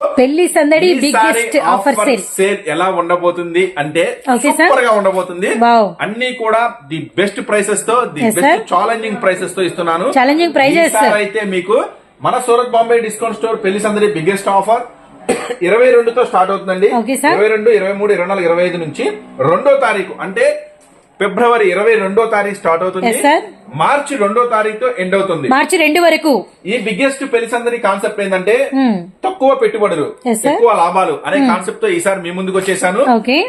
పెళ్లి సందడి biggest offer sale ఎలా ఉండబోతుంది అంటే సూపర్ గా ఉండబోతుంది. అన్ని కూడా ది బెస్ట్ ప్రైసెస్ తో ది బెస్ట్ ఛాలెంజింగ్ ప్రైసెస్ తో ఇస్తున్నాను. ఛాలెంజింగ్ ప్రైసెస్ అయితే మీకు మన సూరత్ బాంబే డిస్కౌంట్ స్టోర్ పెళ్లి సందడి బిగ్గెస్ట్ ఆఫర్ 22 తో స్టార్ట్ అవుతుందండి. 22, 23, 24, 25 నుంచి 2వ తారీఖు అంటే ఫిబ్రవరి 22వ తారీఖు స్టార్ట్ అవుతుంది. మార్చి 2వ తారీఖుతో ఎండ్ అవుతుంది. మార్చి 2 వరకు. ఈ బిగ్గెస్ట్ పెళ్లి సందడి కాన్సెప్ట్ ఏంటంటే తక్కువ పెట్టుబడులు ఎక్కువ లాభాలు అనే కాన్సెప్ట్ తో ఈసారి మీ ముందుకు వచ్చేసాను.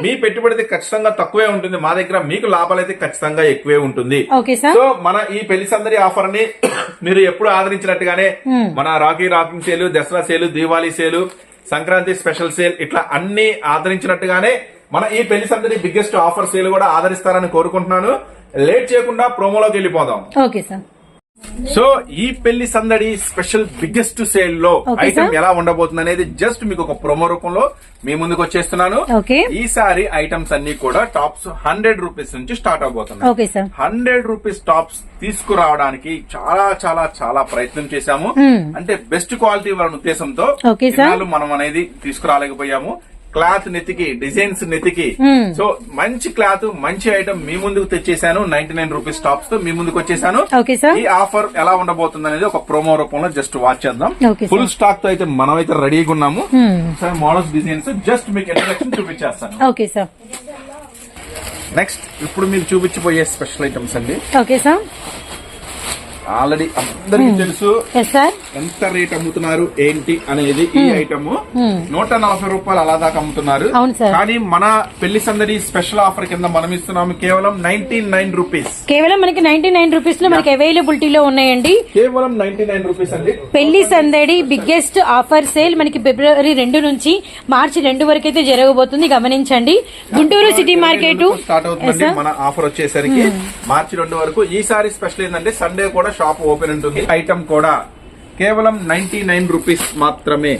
మీ పెట్టుబడి అయితే ఖచ్చితంగా తక్కువే ఉంటుంది, మా దగ్గర మీకు లాభాలు అయితే ఖచ్చితంగా ఎక్కువే ఉంటుంది. సో మన ఈ పెళ్లి సందడి ఆఫర్ ని మీరు ఎప్పుడు ఆదరించినట్టుగానే మన రాకింగ్ సేల్, దసరా సేలు, దీవాళీ సేలు, సంక్రాంతి స్పెషల్ సేల్ ఇట్లా అన్ని ఆదరించినట్టుగానే మన ఈ పెళ్లి సందడి బిగ్గెస్ట్ ఆఫర్ సేల్ కూడా ఆదరిస్తారని కోరుకుంటున్నాను. లేట్ చేయకుండా ప్రోమోలోకి వెళ్ళిపోదాం. Okay sir. సో ఈ పెళ్లి సందడి స్పెషల్ బిగ్గెస్ట్ సేల్ లో ఐటమ్ ఎలా ఉండబోతుంది అనేది జస్ట్ మీకు ఒక ప్రోమో రూపంలో మీ ముందుకు వచ్చేస్తున్నాను. ఈసారి ఐటమ్స్ అన్ని కూడా టాప్స్ 100 రూపీస్ నుంచి స్టార్ట్ అవబోతున్నాయి. 100 రూపీస్ టాప్స్ తీసుకురావడానికి చాలా చాలా చాలా ప్రయత్నం చేశాము. అంటే బెస్ట్ క్వాలిటీ వాళ్ళ ఉద్దేశంతో మనం అనేది తీసుకురాలేకపోయాము. క్లాత్ నెతికి, డిజైన్స్ నెతికి, సో మంచి క్లాత్ మంచి ఐటమ్ మీ ముందుకు తెచ్చేసాను. 99 రూపీస్ టాప్స్ తో మీ ముందుకు వచ్చేసాను. ఈ ఆఫర్ ఎలా ఉండబోతుంది అనేది ఒక ప్రోమో రూపంలో జస్ట్ వాచ్ చేద్దాం. ఫుల్ స్టాక్ తో అయితే మనమైతే రెడీగా ఉన్నాము. సార్ మోడల్స్, డిజైన్స్ జస్ట్ మీకు ఇంట్రడక్షన్ చూపించేస్తాను. Okay sir. నెక్స్ట్ ఇప్పుడు మీరు చూపించిపోయే స్పెషల్ ఐటమ్స్ అండి. Okay sir. ఆల్రెడీ అందరికి తెలుసు ఎంత రేట్ అమ్ముతున్నారు ఏంటి అనేది. ఈ ఐటమ్ 140 రూపాయలు అలా దాకా అమ్ముతున్నారు. కానీ మన పెళ్లి సందడి స్పెషల్ ఆఫర్ కింద మనం ఇస్తున్నాము కేవలం 99 రూపీస్. కేవలం మనకి 99 రూపీస్ లో మనకి అవైలబిలిటీలో ఉన్నాయండి. కేవలం 99 రూపీస్ అండి. పెళ్లి సందడి బిగ్గెస్ట్ ఆఫర్ సేల్ మనకి ఫిబ్రవరి 2 నుంచి మార్చి 2 వరకు అయితే జరగబోతుంది. గమనించండి. గుంటూరు సిటీ మార్కెట్ స్టార్ట్ అవుతుంది మన ఆఫర్ వచ్చేసరికి మార్చి 2 వరకు. ఈసారి స్పెషల్ ఏంటంటే సండే కూడా షాప్ ఓపెన్ ఉంటుంది. ఐటమ్ కూడా కేవలం 99 రూపీస్ మాత్రమే.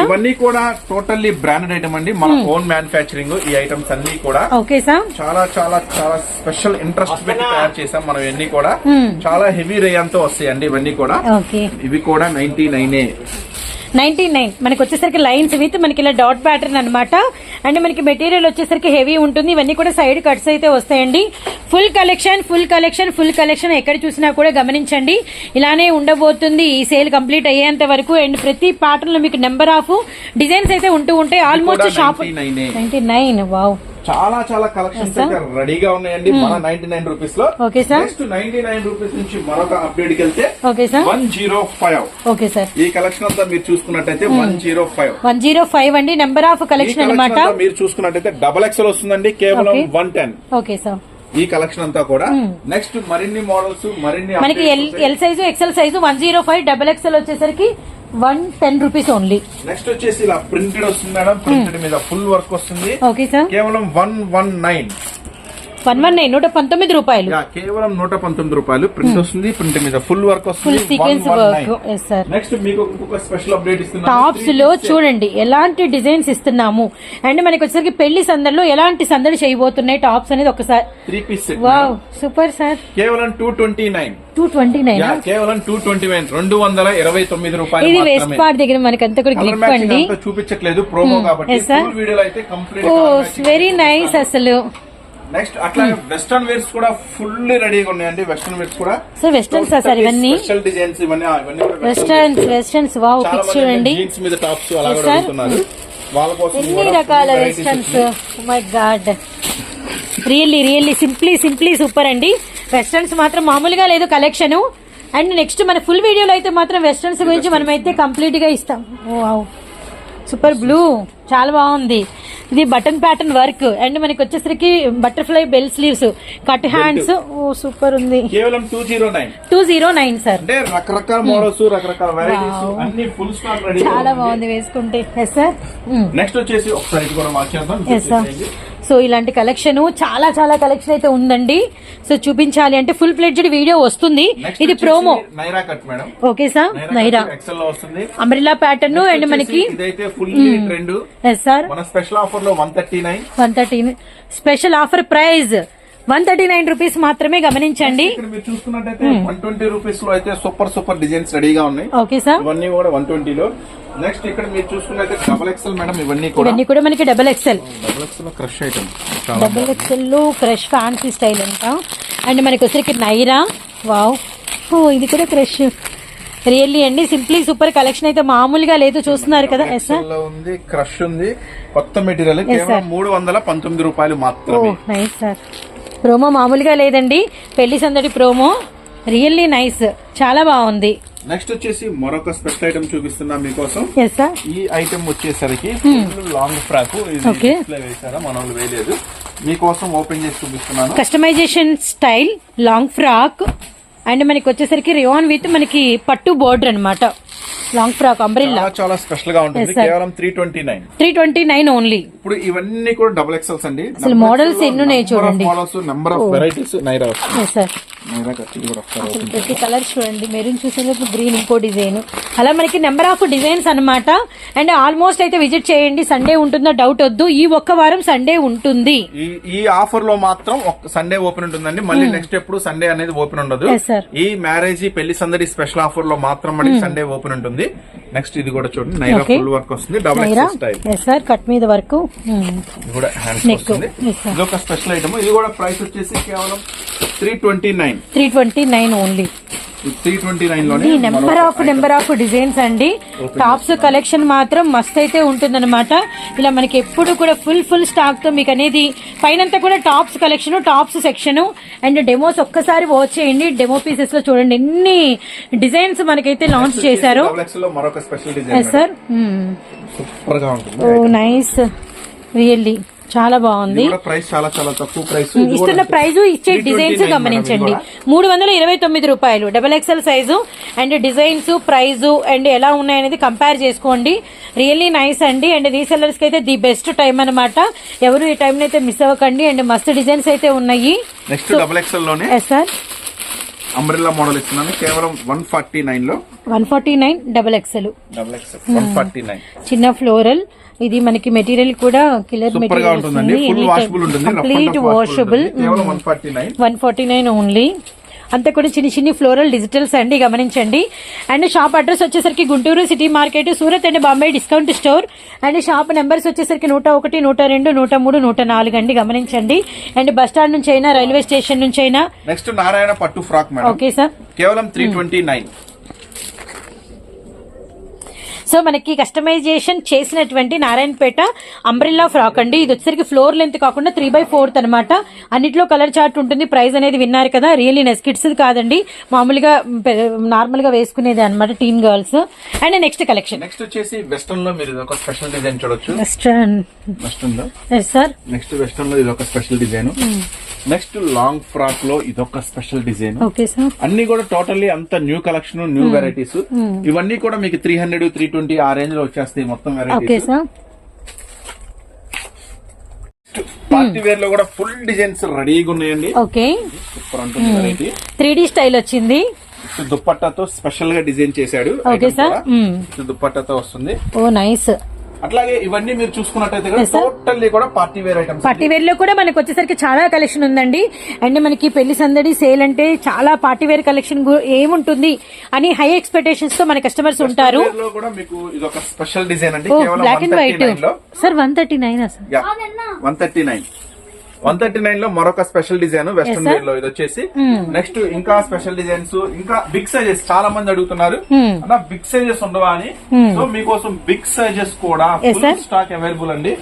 ఇవన్నీ కూడా టోటల్లీ బ్రాండెడ్ ఐటమ్ అండి. మన ఓన్ మ్యానుఫ్యాక్చరింగ్. ఈ ఐటమ్స్ అన్ని కూడా చాలా చాలా చాలా స్పెషల్ ఇంట్రెస్ట్ పెట్టి తయారు చేసాం మనం. ఇవన్నీ కూడా చాలా హెవీ రేయంతో వస్తాయండి. ఇవన్నీ కూడా ఇవి కూడా 99 మనకి వచ్చేసరికి లైన్స్ విత్ మనకి ఇలా డాట్ ప్యాటర్న్ అనమాట. అండ్ మనకి మెటీరియల్ వచ్చేసరికి హెవీ ఉంటుంది. ఇవన్నీ కూడా సైడ్ కట్స్ అయితే వస్తాయండి. ఫుల్ కలెక్షన్ ఎక్కడ చూసినా కూడా గమనించండి. ఇలానే ఉండబోతుంది ఈ సేల్ కంప్లీట్ అయ్యేంత వరకు. అండ్ ప్రతి ప్యాటర్న్ లో మీకు నెంబర్ ఆఫ్ డిజైన్స్ అయితే ఉంటూ ఉంటాయి. Almost shop 99. వావ్, చాలా చాలా కలెక్షన్స్ అయితే రెడీగా ఉన్నాయండి మన 99 రూపీస్ లో. నెక్స్ట్ 99 రూపీస్ నుంచి మరొక అప్డేట్ కి వెళ్తే 105. Okay sir. ఈ కలెక్షన్ అంతా మీరు చూసుకున్నట్టయితే 105 అండి నెంబర్ ఆఫ్ కలెక్షన్ అనమాట. మీరు చూసుకున్నట్టయితే XXL వస్తుందండి కేవలం 110. Okay sir. ఈ కలెక్షన్ అంతా కూడా నెక్స్ట్ మరిన్ని మోడల్స్ మనకి L size, XL size 105, XXL వచ్చేసరికి 110 రూపీస్ ఓన్లీ. నెక్స్ట్ వచ్చేసి ఇలా ప్రింటెడ్ వస్తుంది మేడం. ప్రింటెడ్ మీద ఫుల్ వర్క్ వస్తుంది. Okay sir. కేవలం 119 119 రూపాయలు. కేవలం 119 రూపాయలు. ప్రింట్ వస్తుంది, ప్రింట్ మీద ఫుల్ వర్క్ వస్తుంది. Sequence work. నెక్స్ట్ మీకు ఒక స్పెషల్ అప్డేట్ ఇస్తున్నాము. టాప్స్ లో చూడండి ఎలాంటి డిజైన్స్ ఇస్తున్నాము. అండ్ మనకి వచ్చేసరికి పెళ్లి సందడిలో ఎలాంటి సందడి చేయబోతున్నాయి టాప్స్ అనేది ఒకసారి 3 piece set. Wow, super sir. కేవలం 229. కేవలం 229, 229 రూపాయలు. ఇది వెస్ట్ పార్ట్ దగ్గర మనకి అంతా కూడా గ్రిప్ అండి. చూపించట్లేదు ప్రోమో కాబట్టి. ఫుల్ వీడియోలో అయితే కంప్లీట్. ఓ వెరీ నైస్ అసలు. నెక్స్ట్ అట్లాగే వెస్టర్న్ వేర్స్ కూడా ఫుల్ రెడీగా ఉన్నాయండి. వెస్టర్న్ వేర్స్ కూడా వెస్టర్న్స్ సార్ ఇవన్నీ స్పెషల్ డిజైన్స్. ఇవన్నీ వెస్టర్న్స్. వావ్, పిక్చర్ చూడండి. జీన్స్ మీద టాప్స్ అలా కూడా అడుగుతున్నారు. వాళ్ళ కోసం ఎన్ని రకాల westerns. Oh my god, really simply super అండి. వెస్టర్న్స్ మాత్రం మామూలుగా లేదు కలెక్షన్. అండ్ నెక్స్ట్ మన ఫుల్ వీడియోలో అయితే మాత్రం వెస్టర్న్స్ గురించి మనం అయితే కంప్లీట్ గా ఇస్తాం. వావ్, సూపర్ బ్లూ చాలా బాగుంది. ఇది బటన్ ప్యాటర్న్ వర్క్. అండ్ మనకి వచ్చేసరికి butterfly bell sleeves, cut hands. ఓ సూపర్ ఉంది. కేవలం 209 సార్. అంటే రకరకాల మోడల్స్, రకరకాల వెరైటీస్ అన్ని ఫుల్ స్టాక్ రెడీ. చాలా బాగుంది వేసుకుంటే. Yes sir. నెక్స్ట్ వచ్చేసి ఒకసారి ఇది కూడా వాచ్ చేద్దాం. Yes sir. సో ఇలాంటి కలెక్షన్ చాలా చాలా కలెక్షన్ అయితే ఉందండి. సో చూపించాలి అంటే ఫుల్ ఫ్లెడ్జ్డ్ వీడియో వస్తుంది. ఇది promo. Naira cut madam. Okay sir. Naira XL లో వస్తుంది. Umbrella pattern. అండ్ మనకి ఇదైతే ఫుల్ ట్రెండ్. Yes sir. మన స్పెషల్ ఆఫర్ లో 139. స్పెషల్ ఆఫర్ ప్రైస్ 139 రూపీస్ మాత్రమే, గమనించండి. ఇక్కడ మీరు చూసుకున్నట్టయితే 120 రూపీస్ లో అయితే సూపర్ డిజైన్స్ రెడీగా ఉన్నాయి. ఓకే సార్, ఇవన్నీ కూడా 120 లో. నెక్స్ట్ ఇక్కడ మీరు చూసుకున్నట్లయితే డబుల్ ఎక్సెల్ మేడం, ఇవన్నీ కూడా మనకి డబుల్ ఎక్సెల్ లో క్రష్ ఐటమ్, డబుల్ ఎక్సెల్ లో క్రష్ ఫ్యాన్సీ స్టైల్ అంట. అండ్ మనకి వచ్చరికి నైరా, వావ్, ఓ ఇది కూడా క్రష్. రియల్లీ అండి, సింప్లీ సూపర్ కలెక్షన్ అయితే మామూలుగా లేదు, చూస్తున్నారు కదా. ఎస్ సార్, ఉంది క్రష్ ఉంది, కొత్త మెటీరియల్, కేవలం 319 రూపాయలు మాత్రమే. Nice sir. ప్రోమో మామూలుగా లేదండి, పెళ్లి సందడి ప్రోమో, రియల్లీ నైస్, చాలా బాగుంది. నెక్స్ట్ వచ్చేసి మరొక స్పెషల్ ఐటమ్ చూపిస్తున్నా మీకోసం. ఎస్ సార్, ఈ ఐటమ్ వచ్చేసరికి లాంగ్ ఫ్రాక్, వేసారా, మన వాళ్ళు వేయలేదు, మీకోసం ఓపెన్ చేసి చూపిస్తున్నాను. Customization style long frock and మనకి వచ్చేసరికి రియాన్ విత్ మనకి పట్టు బోర్డర్ అన్నమాట. లాంగ్ ఫ్రాక్ అంబ్రెల్లా చాలా స్పెషల్ గా ఉంటుంది. కేవలం 329 ఓన్లీ. ఇప్పుడు ఇవన్నీ కూడా డబుల్ ఎక్సెల్స్ అండి. అసలు మోడల్స్ ఎన్ని ఉన్నాయి చూడండి, models, number of varieties. Naira sir, ప్రతి కలర్ చూడండి, మెరూన్ చూసినప్పుడు గ్రీన్ ఇంకో డిజైన్, అలా మనకి నెంబర్ ఆఫ్ డిజైన్స్ అన్నమాట. అండ్ ఆల్మోస్ట్ అయితే విజిట్ చేయండి. సండే ఉంటుందో డౌట్ వద్దు, ఈ ఒక్క వారం సండే ఉంటుంది. ఈ ఆఫర్ లో మాత్రం సండే ఓపెన్ ఉంటుందండి. మళ్ళీ నెక్స్ట్ ఎప్పుడు సండే అనేది ఓపెన్ ఉండదు. ఈ మ్యారేజ్ పెళ్లి సందడి స్పెషల్ ఆఫర్ లో మాత్రం మనకి సండే ఓపెన్ ఉంటుంది. నెక్స్ట్ ఇది కూడా చూడండి, నైరా ఫుల్ వర్క్ వస్తుంది, double XL style. Sir, cut మీద వర్క్, ఇది కూడా హ్యాండ్స్ వస్తుంది. ఇది ఒక స్పెషల్ ఐటమ్. ఇది కూడా ప్రైస్ వచ్చేసి కేవలం 329 ఓన్లీ. 329 లోనే నెంబర్ ఆఫ్ డిజైన్స్ అండి. టాప్స్ కలెక్షన్ మాత్రం మస్త్ అయితే ఉంటుందన్నమాట. ఇలా మనకి ఎప్పుడు కూడా ఫుల్ స్టాక్ తో మీకు అనేది పైనంతా కూడా tops collection, tops section and demos ఒక్కసారి వాచ్ చేయండి. డెమో పీసెస్ లో చూడండి ఎన్ని డిజైన్స్ మనకైతే లాంచ్ చేశారు. మరొక స్పెషల్ డిజైన్ సార్, సూపర్ గా ఉంటుంది. ఓ నైస్, రియల్లీ చాలా బాగుంది. ప్రైస్ చాలా తక్కువ ప్రైస్. ఇస్తున్న ప్రైస్, ఇచ్చే డిజైన్స్ గమనించండి. 329 రూపాయలు, double XL size. And designs, price and ఎలా ఉన్నాయనేది కంపేర్ చేసుకోండి. రియల్లీ నైస్ అండి. అండ్ రీసెల్లర్స్ కి అయితే ది బెస్ట్ టైం అనమాట. ఎవరు ఈ టైం అయితే మిస్ అవ్వకండి. అండ్ మస్తు డిజైన్స్ అయితే ఉన్నాయి. నెక్స్ట్ డబల్ ఎక్సెల్ లోనే సార్ అంబ్రెల్లా మోడల్ ఇస్తున్నాను, కేవలం 149 లో. 149 డబల్ ఎక్సెల్ 149. చిన్న ఫ్లోరల్. ఇది మనకి మెటీరియల్ కూడా killer material, complete washable. 149 only. అంతా కూడా చిన్ని ఫ్లోరల్ డిజిటల్స్ అండి, గమనించండి. అండ్ షాప్ అడ్రస్ వచ్చేసరికి Guntur city market, Surat and Bombay discount store. And shop numbers వచ్చేసరికి 101, 102, 103, 104 అండి, గమనించండి. అండ్ బస్ స్టాండ్ నుంచి అయినా, రైల్వే స్టేషన్ నుంచి అయినా. నెక్స్ట్ నారాయణ పట్టు ఫ్రాక్ మేడం. ఓకే సార్, కేవలం 329. సో మనకి కస్టమైజేషన్ చేసినటువంటి నారాయణపేట అంబ్రెల్లా ఫ్రాక్ అండి. ఇది వచ్చేసరికి ఫ్లోర్ లెంత్ కాకుండా 3/4 అనమాట. అన్నిట్లో కలర్ చార్ట్ ఉంటుంది. ప్రైస్ అనేది విన్నారు కదా, రియల్లీ నెస్ కిడ్స్ కాదండి, మామూలుగా నార్మల్ గా వేసుకునేది అనమాట, teen girls. And next collection, next వచ్చేసి వెస్టర్న్ లో మీరు ఒక స్పెషల్ డిజైన్ చూడొచ్చు. వెస్టర్న్ లో సార్, నెక్స్ట్ వెస్టర్న్ లో ఇది ఒక special design. Next long frock లో ఇదొక స్పెషల్ డిజైన్. ఓకే సార్, అన్ని కూడా టోటల్లీ అంత న్యూ కలెక్షన్, న్యూ వెరైటీస్. ఇవన్నీ కూడా మీకు 300, 320 ఆ రేంజ్ లో వచ్చేస్తాయి మొత్తం వెరైటీస్. పార్టీ వేర్ లో కూడా ఫుల్ డిజైన్స్ రెడీగా ఉన్నాయండి. ఓకే, సూపర్ ఉంటుంది వెరైటీ. 3D స్టైల్ వచ్చింది. దుప్పట్టాతో స్పెషల్ గా డిజైన్ చేశాడు. ఓకే సార్, దుప్పట్టాతో వస్తుంది. Oh nice. అట్లాగే ఇవన్నీ మీరు చూసుకున్నట్టయితే టోటల్లీ కూడా party wear items. Party wear లో కూడా మనకు వచ్చేసరికి చాలా కలెక్షన్ ఉందండి. అండ్ మనకి పెళ్లి సందడి సేల్ అంటే చాలా పార్టీ వేర్ కలెక్షన్ ఏముంటుంది అని హై ఎక్స్పెక్టేషన్స్ తో మన కస్టమర్స్ ఉంటారు. స్పెషల్ డిజైన్ అండి, black and white. Sir 139 sir, 139 లో మరొక స్పెషల్ డిజైన్ వెస్టర్న్ వేర్ లో. ఇది వచ్చేసి నెక్స్ట్ ఇంకా స్పెషల్ డిజైన్స్, ఇంకా బిగ్ సైజెస్. చాలా మంది అడుగుతున్నారు అన్న బిగ్ సైజెస్ ఉండవా అని. సో మీకోసం బిగ్ సైజెస్ కూడా ఫుల్ స్టాక్ అవైలబుల్ అండి.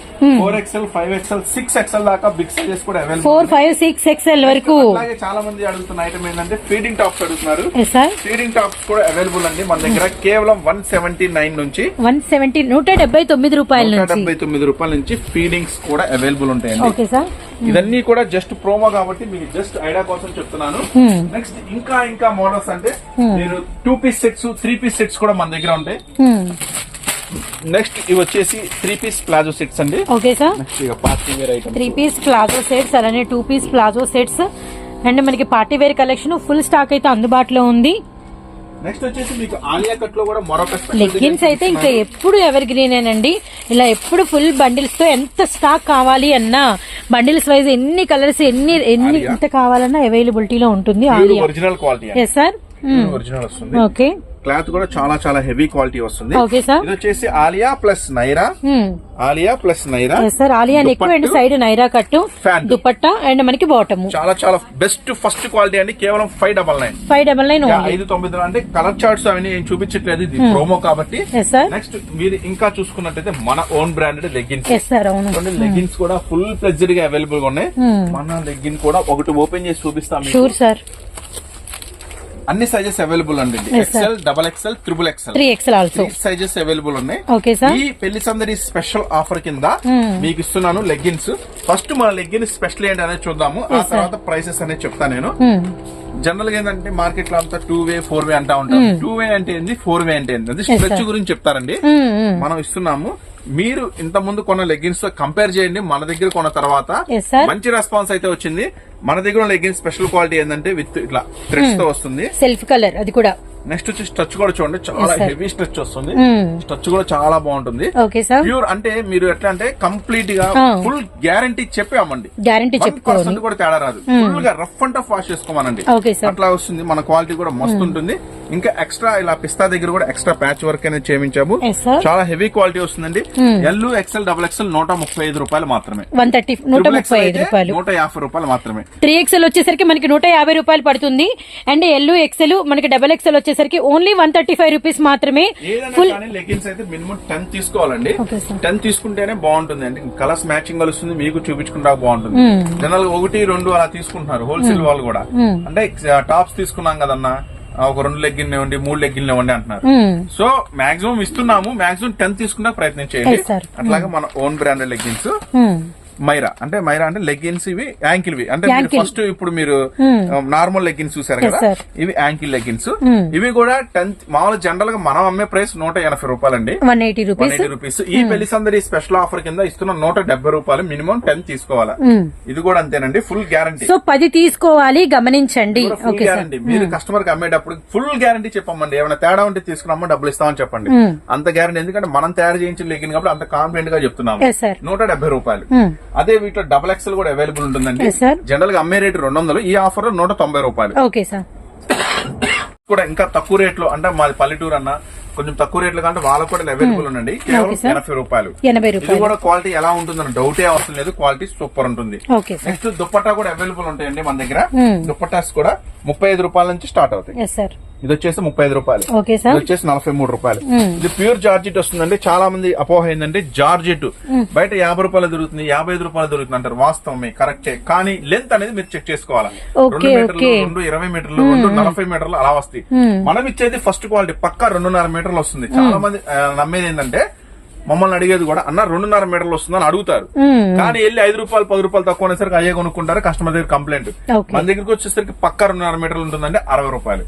4XL, 5XL, 6XL దాకా బిగ్ సైజెస్ కూడా అవైలబుల్. 4, 5, 6XL వరకు. అలాగే చాలా మంది అడుగుతున్న ఐటమ్ ఏంటంటే ఫీడింగ్ టాప్స్ అడుగుతున్నారు. ఫీడింగ్ టాప్స్ కూడా అవైలబుల్ అండి మన దగ్గర. కేవలం 179 నుంచి 179 రూపాయల నుంచి ఫీడింగ్స్ కూడా అవైలబుల్ ఉంటాయండి. ఇదన్నీ కూడా జస్ట్ ప్రోమో కాబట్టి మీకు జస్ట్ ఐడియా కోసం చెప్తున్నాను. నెక్స్ట్ ఇంకా మోడల్స్ అంటే మీరు 2 పీస్ సెట్స్, 3 పీస్ సెట్స్ కూడా మన దగ్గర ఉంటాయి. నెక్స్ట్ ఇవి వచ్చేసి 3 పీస్ ప్లాజో సెట్స్ అండి. ఓకే సార్, నెక్స్ట్ ఇక party wear item 3 piece palazzo sets, అలానే 2 పీస్ ప్లాజో సెట్స్. అండ్ మనకి party wear collection full stock అయితే అందుబాటులో ఉంది. నెక్స్ట్ వచ్చేసి మీకు ఆలియా కట్ లో కూడా మరొక special లెగ్గిన్స్ design అయితే ఇంకా ఎప్పుడు ఎవర్ గ్రీనేనండి. ఇలా ఎప్పుడు ఫుల్ బండిల్స్ తో ఎంత స్టాక్ కావాలి అన్నా బండిల్స్ వైజ్ ఎన్ని కలర్స్ ఎన్ని ఎంత కావాలన్నా అవైలబిలిటీలో ఉంటుంది. Alia original quality yes sir, original వస్తుంది. ఓకే, క్లాత్ కూడా చాలా చాలా హెవీ క్వాలిటీ వస్తుంది. Okay sir. ఇది వచ్చేసి Alia plus Naira, Alia plus Naira. Sir Alia neck and side Naira cut, dupatta and మనకి బాటమ్. చాలా చాలా బెస్ట్ ఫస్ట్ క్వాలిటీ అండి. కేవలం 599 599 అంటే కలర్ చార్ట్స్ అవన్నీ ఏం చూపించట్లేదు, ఇది ప్రోమో కాబట్టి. నెక్స్ట్ మీరు ఇంకా చూసుకున్నట్టయితే మన ఓన్ బ్రాండెడ్ లెగ్గిన్స్. లెగ్గిన్స్ కూడా ఫుల్ ప్లెజర్ గా అవైలబుల్ గా ఉన్నాయి. మన లెగ్గిన్ కూడా ఒకటి ఓపెన్ చేసి చూపిస్తాం. Sure sir. అన్ని సైజెస్ అవైలబుల్ అండి. XL, XXL, XXL, 3XL also sizes available ఉన్నాయి. Okay sir. ఈ పెళ్లి సందడి స్పెషల్ ఆఫర్ కింద మీకు ఇస్తున్నాను లెగ్గిన్స్. ఫస్ట్ మన లెగ్గిన్స్ స్పెషల్ ఏంటి అనేది చూద్దాము, ఆ తర్వాత ప్రైసెస్ అనేది చెప్తాను నేను. జనరల్ గా ఏంటంటే మార్కెట్ లో అంతా 2 వే 4 వే అంటా ఉంటాం. 2 వే అంటే ఏంది, 4 వే అంటే ఏంది, అది స్ట్రెచ్ గురించి చెప్తారండి. మనం ఇస్తున్నాము. మీరు ఇంత ముందు కొన్న లెగ్గిన్స్ తో కంపేర్ చేయండి మన దగ్గర కొన్న తర్వాత. మంచి రెస్పాన్స్ అయితే వచ్చింది. మన దగ్గర లెగ్గిన్స్ స్పెషల్ క్వాలిటీ ఏంటంటే విత్ ఇట్లా థ్రెడ్స్ తో వస్తుంది, సెల్ఫ్ కలర్ అది కూడా. నెక్స్ట్ వచ్చి స్ట్రెచ్ కూడా చూడండి, చాలా హెవీ స్ట్రెచ్ వస్తుంది. స్ట్రెచ్ కూడా చాలా బాగుంటుంది. ప్యూర్ అంటే మీరు ఎట్లా అంటే కంప్లీట్ గా ఫుల్ గ్యారంటీ చెప్పామండి. గ్యారంటీ చెప్పండి కూడా తేడా రాదు. ఫుల్ గా రఫ్ అండ్ టఫ్ వాష్ చేసుకోమనండి, అట్లా వస్తుంది. మన క్వాలిటీ కూడా మస్తు ఉంటుంది. ఇంకా ఎక్స్ట్రా ఇలా పిస్తా దగ్గర కూడా ఎక్స్ట్రా ప్యాచ్ వర్క్ అనేది చేయించాము. చాలా హెవీ క్వాలిటీ వస్తుందండి. ఎల్, XL, XXL 135 రూపాయలు మాత్రమే. 135 రూపాయలు, 150 రూపాయలు మాత్రమే. 3XL వచ్చేసరికి మనకి 150 రూపాయలు పడుతుంది. అండ్ ఎల్, XL మనకి XXL వచ్చేసరికి ఓన్లీ 135 రూపీస్ మాత్రమే. ఫుల్ లెగ్గిన్స్ అయితే మినిమం 10 తీసుకోవాలండి. 10 తీసుకుంటేనే బాగుంటుంది అండి. కలర్స్ మ్యాచింగ్ కలుస్తుంది, మీకు చూపించుకుంటా బాగుంటుంది. జనరల్ 1, 2 అలా తీసుకుంటున్నారు హోల్సేల్ వాళ్ళు కూడా. అంటే టాప్స్ తీసుకున్నాం కదన్నా, ఒక 2 లెగ్గిన్ ఇవ్వండి, 3 లెగ్గిన్ ఇవ్వండి అంటున్నారు. సో మాక్సిమం ఇస్తున్నాము. మాక్సిమం 10 తీసుకున్నా ప్రయత్నం చేయండి. అట్లాగే మన ఓన్ బ్రాండెడ్ లెగ్గిన్స్ మైరా అంటే లెగ్గిన్స్ ఇవి యాంకిల్ వి అంటే ఫస్ట్ ఇప్పుడు మీరు నార్మల్ లెగ్గిన్స్ చూసారు కదా, ఇవి యాంకిల్ లెగ్గిన్స్. ఇవి కూడా 10 మామూలు జనరల్ గా మనం అమ్మే ప్రైస్ 180 రూపాయలండి, 180 రూపీస్. ఈ పెళ్లి సందడి స్పెషల్ ఆఫర్ కింద ఇస్తున్న 170 రూపాయలు. మినిమం 10 తీసుకోవాలా. ఇది కూడా అంతేనండి, ఫుల్ గ్యారంటీ. సో 10 తీసుకోవాలి, గమనించండి. Full guarantee. మీరు కస్టమర్ కి అమ్మేటప్పుడు ఫుల్ గ్యారంటీ చెప్పమండి. ఏమైనా తేడా ఉంటే తీసుకున్నామా డబ్బులు ఇస్తామని చెప్పండి. అంత గ్యారంటీ, ఎందుకంటే మనం తయారు చేయించిన లెగ్గిన్ కాబట్టి అంత కాన్ఫిడెంట్ గా చెప్తున్నాము. 170 రూపాయలు. అదే వీటిలో XXL కూడా అవైలబుల్ ఉంటుందండి. జనరల్ గా అమ్మే రేటు 200, ఈ ఆఫర్ లో 190 రూపాయలు. Okay sir. కూడా ఇంకా తక్కువ రేట్ లో, అంటే మాది పల్లెటూరు అన్న కొంచెం తక్కువ రేట్లు కంటే వాళ్ళకు కూడా అవైలబుల్ ఉండండి. కేవలం 80 రూపాయలు. ఇది కూడా క్వాలిటీ ఎలా ఉంటుందని డౌటే అవసరం లేదు, క్వాలిటీ సూపర్ ఉంటుంది. నెక్స్ట్ దుప్పట్టా కూడా అవైలబుల్ ఉంటాయండి మన దగ్గర. దుప్పట్టాస్ కూడా 35 రూపాయల నుంచి స్టార్ట్ అవుతాయి. ఇది వచ్చేసి 35 రూపాయలు, ఇది వచ్చేసి 43 రూపాయలు. ఇది ప్యూర్ జార్జెట్ వస్తుందండి. చాలా మంది అపోహ ఏంటంటే జార్జెట్ బయట 50 రూపాయలు దొరుకుతుంది, 55 రూపాయలు దొరుకుతుంది అంటారు. వాస్తవమే, కరెక్టే. కానీ లెంత్ అనేది మీరు చెక్ చేసుకోవాలి. 2 మీటర్లు, 2 20 మీటర్లు, 2 40 మీటర్లు అలా వస్తాయి. మనం ఇచ్చేది ఫస్ట్ క్వాలిటీ పక్కా 2.5 మీటర్లు వస్తుంది. చాలా మంది నమ్మేది ఏంటంటే మమ్మల్ని అడిగేది కూడా అన్న 2.5 మీటర్లు వస్తుందని అడుగుతారు. కానీ వెళ్ళి 5 రూపాయలు 10 రూపాయలు తక్కువ అనేసరికి అయ్యే కొనుక్కుంటారు. కస్టమర్ దగ్గర కంప్లైంట్. మన దగ్గరికి వచ్చేసరికి పక్కా 2.5 మీటర్లు ఉంటుందంటే 60 రూపాయలు.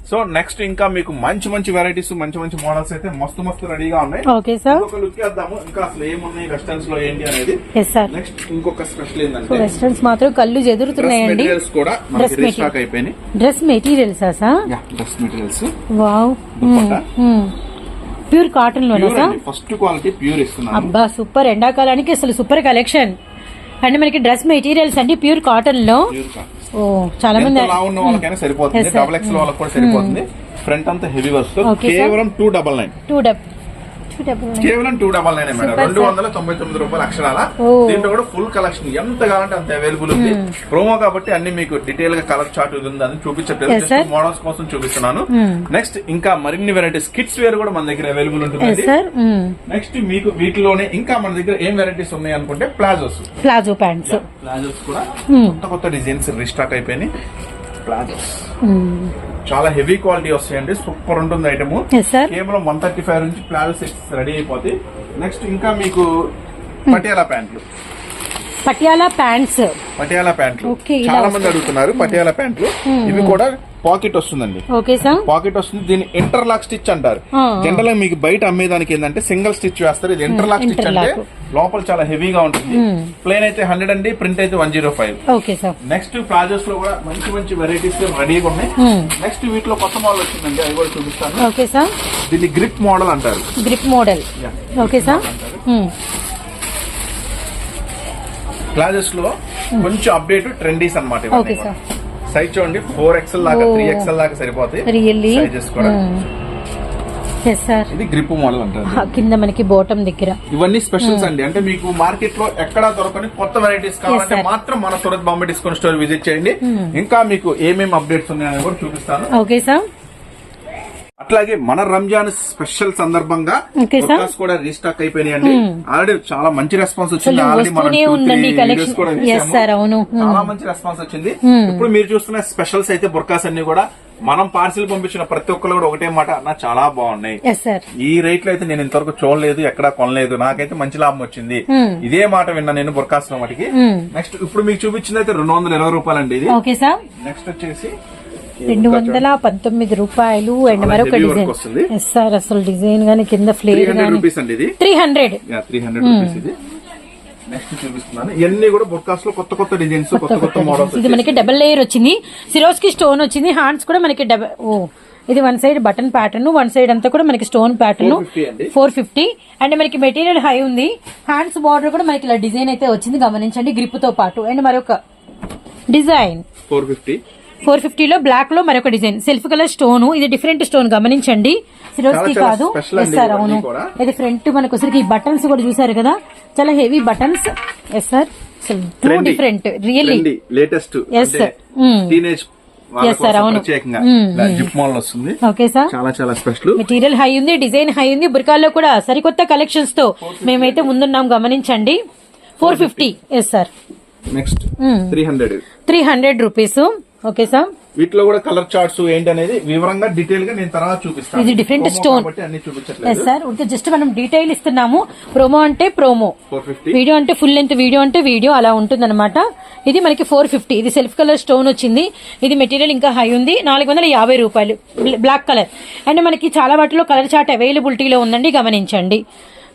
సో నెక్స్ట్ ఇంకా మీకు మంచి మంచి వెరైటీస్, మంచి మంచి మోడల్స్ అయితే మస్తు రెడీగా ఉన్నాయి. ఒక లుక్ వేద్దాము ఇంకా అసలు ఏమున్నాయి వెస్టర్న్స్ లో ఏంటి అనేది. నెక్స్ట్ ఇంకొక స్పెషల్ ఏంటంటే వెస్టర్న్స్ మాత్రం కళ్ళు చెదురుతున్నాయండి. మెటీరియల్స్ కూడా మనకి రీస్టాక్ అయిపోయినాయి. Dress materials dress materials wow, pure cotton లోనా? ఫస్ట్ క్వాలిటీ ప్యూర్ ఇస్తున్నాను. అబ్బా సూపర్, ఎండాకాలానికి అసలు సూపర్ కలెక్షన్. అంటే మనకి డ్రెస్ మెటీరియల్స్ అండి ప్యూర్ కాటన్ లో. ఓ చాలా మంది ఉన్న వాళ్ళకైనా సరిపోతుంది, XXL వాళ్ళకి కూడా సరిపోతుంది. ఫ్రంట్ అంతా హెవీ వస్తుంది. కేవలం 299 కేవలం 299 మేడం. 299 రూపాయలు అక్షరాల. దీంట్లో కూడా ఫుల్ కలెక్షన్ ఎంత కావాలంటే అంత అవైలబుల్ ఉంది. ప్రోమో కాబట్టి అన్ని మీకు డీటెయిల్ గా కలర్ చార్ట్ ఉంది, అని చూపించట్లేదు, మోడల్స్ కోసం చూపిస్తున్నాను. నెక్స్ట్ ఇంకా మరిన్ని వెరైటీస్ కిడ్స్ వేర్ కూడా మన దగ్గర అవైలబుల్ ఉంటుంది. నెక్స్ట్ మీకు వీటిలోనే ఇంకా మన దగ్గర ఏం వెరైటీస్ ఉన్నాయి అనుకుంటే ప్లాజో ప్యాంట్స్, ప్లాజోస్ కూడా కొత్త డిజైన్స్ రీస్టాక్ అయిపోయినాయి. ప్లాజోస్ చాలా హెవీ క్వాలిటీ వస్తాయండి, సూపర్ ఉంటుంది ఐటమ్. కేవలం 135 నుంచి ప్లాజో సెట్స్ రెడీ అయిపోతాయి. నెక్స్ట్ ఇంకా మీకు పటియాలా ప్యాంట్లు చాలా మంది అడుగుతున్నారు. పటియాలా ప్యాంట్లు ఇవి కూడా పాకెట్ వస్తుందండి. Okay sir. పాకెట్ వస్తుంది. దీన్ని ఇంటర్లాక్ స్టిచ్ అంటారు. జనరల్ గా మీకు బయట అమ్మేదానికి ఏంటంటే సింగిల్ స్టిచ్ వేస్తారు. ఇది ఇంటర్లాక్ స్టిచ్ అంటే లోపల చాలా హెవీగా ఉంటుంది. ప్లేన్ అయితే 100 అండి, ప్రింట్ అయితే 105. Okay sir. నెక్స్ట్ ప్లాజోస్ లో కూడా మంచి మంచి వెరైటీస్ రెడీగా ఉన్నాయి. నెక్స్ట్ వీటిలో కొత్త మోడల్ వచ్చిందండి, అవి కూడా చూపిస్తాను. Okay sir. దీన్ని గ్రిప్ మోడల్ అంటారు. Grip model. Okay sir. Palazzos లో కొంచెం అప్డేట్ ట్రెండీస్ అన్నమాట. Okay sir. సైజ్ చూడండి 4XL దాకా 3XL దాకా సరిపోతాయి. రియల్లీ సైజెస్ కూడా. ఇది గ్రిప్ మోడల్ అంటారు. కింద మనకి బాటమ్ దగ్గర ఇవన్నీ స్పెషల్స్ అండి. అంటే మీకు మార్కెట్ లో ఎక్కడా దొరకని కొత్త వెరైటీస్ కావాలంటే మాత్రం మన Surat Bombay discount store visit చేయండి. ఇంకా మీకు ఏమేమి అప్డేట్స్ ఉన్నాయని కూడా చూపిస్తాను. Okay sir. అట్లాగే మన రంజాన్ స్పెషల్ సందర్భంగా బుర్కాస్ కూడా రీస్టాక్ అయిపోయినాయండి. ఆల్రెడీ చాలా మంచి రెస్పాన్స్ వచ్చింది. ఆల్రెడీ మనం చాలా మంచి రెస్పాన్స్ వచ్చింది. ఇప్పుడు మీరు చూస్తున్న స్పెషల్స్ అయితే బుర్కాస్ అన్ని కూడా మనం పార్సిల్ పంపించిన ప్రతి ఒక్కరు కూడా ఒకటే మాట, అన్న చాలా బాగున్నాయి. ఈ రేట్ లో అయితే నేను ఇంతవరకు చూడలేదు, ఎక్కడా కొనలేదు, నాకైతే మంచి లాభం వచ్చింది. ఇదే మాట విన్నా నేను బుర్కాస్ లో మటుకి. నెక్స్ట్ ఇప్పుడు మీకు చూపించింది అయితే 220 రూపాయలండి ఇది. నెక్స్ట్ వచ్చేసి 219 రూపాయలు. అండ్ మరొక డిజైన్ సార్, అసలు డిజైన్ గానీ కింద ఫ్లేర్ 300 రూపీస్ ఇది. నెక్స్ట్ చూపిస్తున్నాను. ఇవన్నీ కూడా బుర్కాస్ లో కొత్త కొత్త డిజైన్స్, కొత్త కొత్త మోడల్స్. ఇది మనకి డబుల్ లేయర్ వచ్చింది, సిరోస్ కి స్టోన్ వచ్చింది, హ్యాండ్స్ కూడా మనకి ఇది one side button pattern, one side అంతా కూడా మనకి స్టోన్ ప్యాటర్న్. 450. అండ్ మనకి మెటీరియల్ హై ఉంది. హ్యాండ్స్ బార్డర్ కూడా మనకి ఇలా డిజైన్ అయితే వచ్చింది, గమనించండి, గ్రిప్ తో పాటు. అండ్ మరొక డిజైన్ 450 లో బ్లాక్ లో మరొక డిజైన్, సెల్ఫ్ కలర్ స్టోన్. ఇది డిఫరెంట్ స్టోన్, గమనించండి, సిరోస్కి కాదు. ఎస్ సార్, అవును. ఇది ఫ్రంట్ మనకు ఈ బటన్స్ కూడా చూసారు కదా, చాలా heavy buttons. Yes sir, two different, really latest. Yes sir. Yes sir, అవును. Okay sir. చాలా చాలా స్పెషల్. మెటీరియల్ హై ఉంది, డిజైన్ హై ఉంది. బుర్కాల్లో కూడా సరికొత్త కలెక్షన్స్ తో మేమైతే ముందున్నాం, గమనించండి. 450. Yes sir. Next 300 rupees. Okay sir. వీటిలో కూడా కలర్ చార్ట్స్ ఏంటి అనేది వివరంగా డీటెయిల్ గా నేను తర్వాత చూపిస్తాను. ఇది డిఫరెంట్ స్టోన్ సార్, జస్ట్ మనం డీటెయిల్ ఇస్తున్నాము. ప్రోమో అంటే ప్రోమో, వీడియో అంటే ఫుల్ లెంత్, వీడియో అంటే వీడియో, అలా ఉంటుందన్నమాట. ఇది మనకి 450. ఇది సెల్ఫ్ కలర్ స్టోన్ వచ్చింది. ఇది మెటీరియల్ ఇంకా హై ఉంది. 450 రూపాయలు, బ్లాక్ కలర్. అండ్ మనకి చాలా వాటిలో కలర్ చార్ట్ అవైలబిలిటీలో ఉందండి, గమనించండి.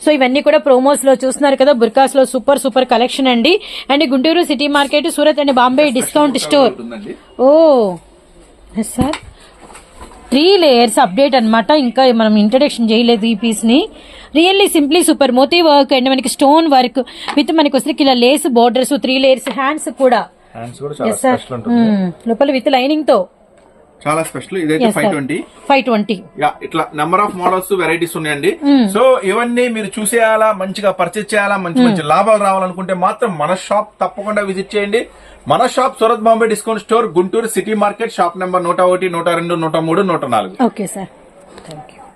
సో ఇవన్నీ కూడా ప్రోమోస్ లో చూస్తున్నారు కదా, బుర్కాస్ లో సూపర్ సూపర్ కలెక్షన్ అండి. And Guntur city market, Surat and Bombay discount store. Oh sir, 3 layers update అన్నమాట. ఇంకా మనం ఇంట్రడక్షన్ చేయలేదు ఈ పీస్ ని. రియల్లీ సింప్లీ సూపర్ మోతీ వర్క్ అండ్ మనకి స్టోన్ వర్క్ విత్ మనకి వస్తే ఇలా లేస్ బోర్డర్స్, 3 లేయర్స్, హ్యాండ్స్ కూడా లోపల విత్ లైనింగ్ తో చాలా స్పెషల్. ఇదైతే 520. ఇట్లా నెంబర్ ఆఫ్ మోడల్స్, వెరైటీస్ ఉన్నాయండి. సో ఇవన్నీ మీరు చూసేయాలా, మంచిగా పర్చేజ్ చేయాలా, మంచి మంచి లాభాలు రావాలనుకుంటే మాత్రం మన షాప్ తప్పకుండా విజిట్ చేయండి. మన shop Surat Bombay discount store, Guntur city market, shop number 101, 102, 103, 104. Okay sir, thank you.